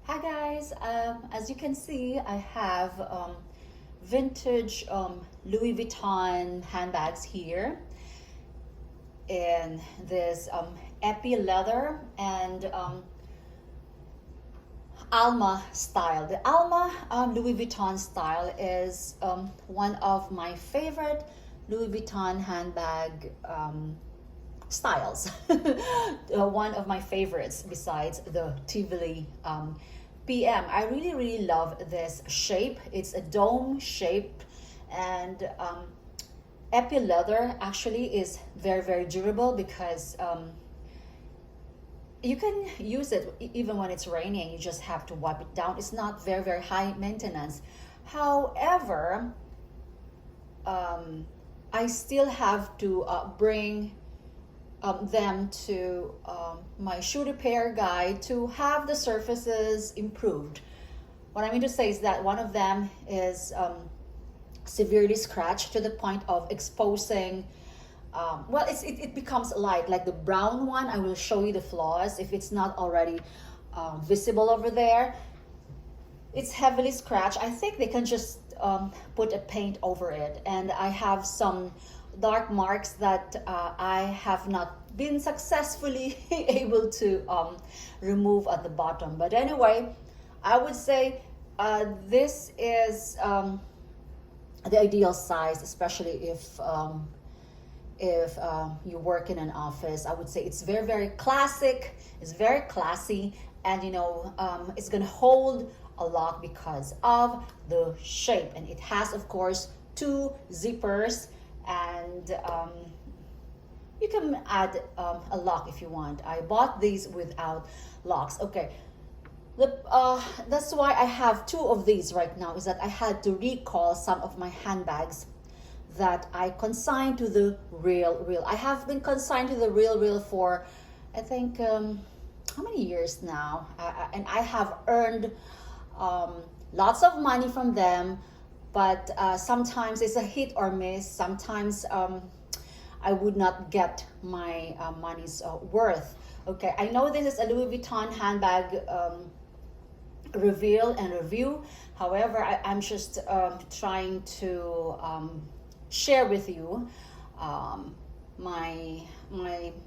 Hi guys, as you can see, I have vintage Louis Vuitton handbags here in this epi leather and Alma style. The Alma Louis Vuitton style is one of my favorite Louis Vuitton handbag styles. One of my favorites besides the Tivoli PM. I really love this shape. It's a dome shape, and epi leather actually is very durable because you can use it even when it's raining. You just have to wipe it down. It's not very high maintenance. However, I still have to bring them to my shoe repair guy to have the surfaces improved. What I mean to say is that one of them is severely scratched to the point of exposing. It becomes light, like the brown one. I will show you the flaws if it's not already visible over there. It's heavily scratched. I think they can just put a paint over it, and I have some dark marks that I have not been successfully able to remove at the bottom. But anyway, I would say this is the ideal size, especially if you work in an office. I would say it's very classic, it's very classy, and it's gonna hold a lot because of the shape. And it has, of course, two zippers, and you can add a lock if you want. I bought these without locks. Okay, that's why I have two of these right now, is that I had to recall some of my handbags that I consigned to the real. I have been consigned to the real for, I think, how many years now? And I have earned lots of money from them, but sometimes it's a hit or miss. Sometimes I would not get my money's worth. Okay, I know this is a Louis Vuitton handbag reveal and review. However, I'm just trying to share with you my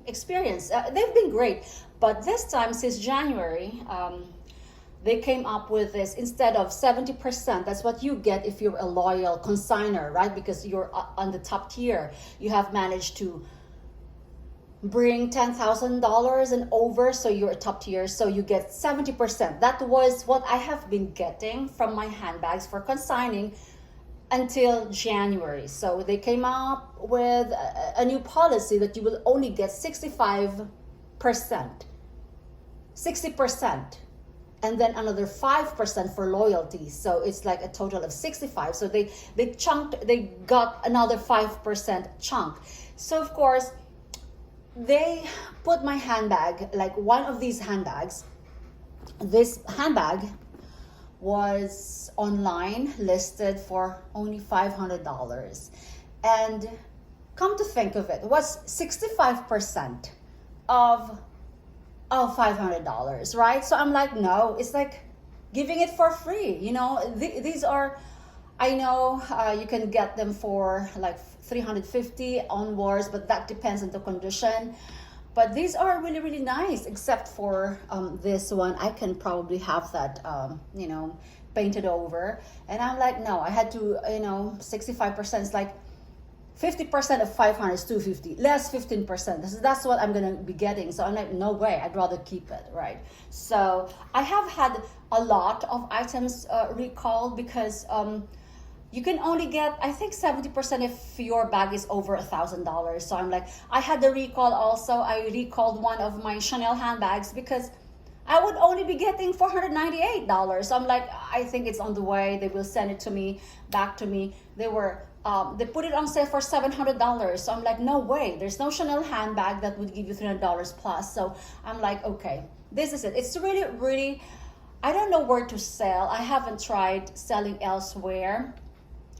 experience. They've been great, but this time, since January, they came up with this. Instead of 70%, that's what you get if you're a loyal consigner, right? Because you're on the top tier. You have managed to bring $10,000 and over, so you're a top tier, so you get 70%. That was what I have been getting from my handbags for consigning until January. So they came up with a new policy that you will only get 65%, 60%, and then another 5% for loyalty. So it's like a total of 65. So they got another 5% chunk. So of course, they put my handbag, like one of these handbags, this handbag was online listed for only $500. And come to think of it, was 65% of $500, right? So I'm like, no, it's like giving it for free. These are, I know you can get them for like 350 onwards, but that depends on the condition. But these are really nice, except for this one. I can probably have that painted over. And I'm like, no, I had to, 65% is like 50% of 500 is 250, less 15%. That's what I'm gonna be getting. So I'm like, no way, I'd rather keep it, right? So I have had a lot of items recalled because you can only get, I think, 70% if your bag is over $1,000. So I'm like, I had the recall also. I recalled one of my Chanel handbags because I would only be getting $498. So I'm like, I think it's on the way. They will send it to me, back to me. They put it on sale for $700. So I'm like, no way. There's no Chanel handbag that would give you $300 plus. So I'm like, okay, this is it. It's really, I don't know where to sell. I haven't tried selling elsewhere.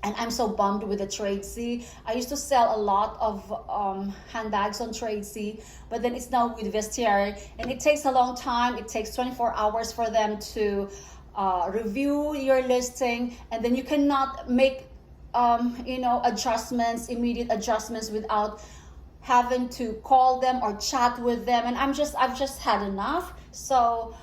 And I'm so bummed with the Tradesy. I used to sell a lot of handbags on Tradesy, but then it's now with Vestiaire, and it takes a long time. It takes 24 hours for them to review your listing, and then you cannot make adjustments, immediate adjustments without having to call them or chat with them. And I've just had enough. So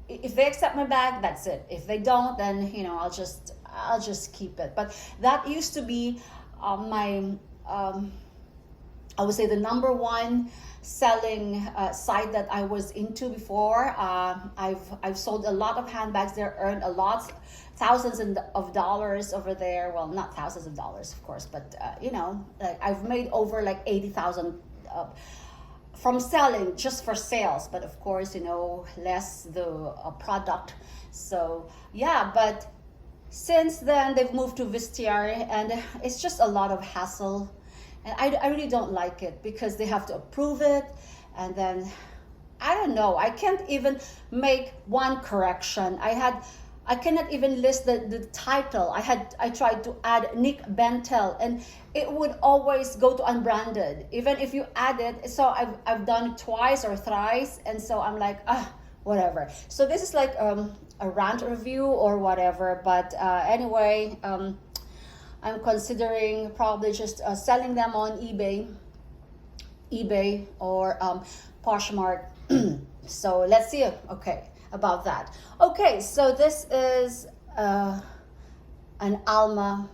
if they accept my bag, that's it. If they don't, then I'll just keep it. But that used to be my I would say the number one selling site that I was into before. I've sold a lot of handbags there, earned a lot, thousands of dollars over there. Well, not thousands of dollars, of course, but like I've made over like 80,000 from selling, just for sales. But of course, less the product. So yeah, but since then they've moved to Vestiaire, and it's just a lot of hassle. And I really don't like it because they have to approve it, and then I don't know, I can't even make one correction. I cannot even list the title. I tried to add Nick Bentel, and it would always go to unbranded even if you add it. So I've done it twice or thrice, and so I'm like, whatever. So this is like a rant review or whatever, but anyway, I'm considering probably just selling them on eBay or Poshmark. So let's see. Okay, about that. Okay, so this is an Alma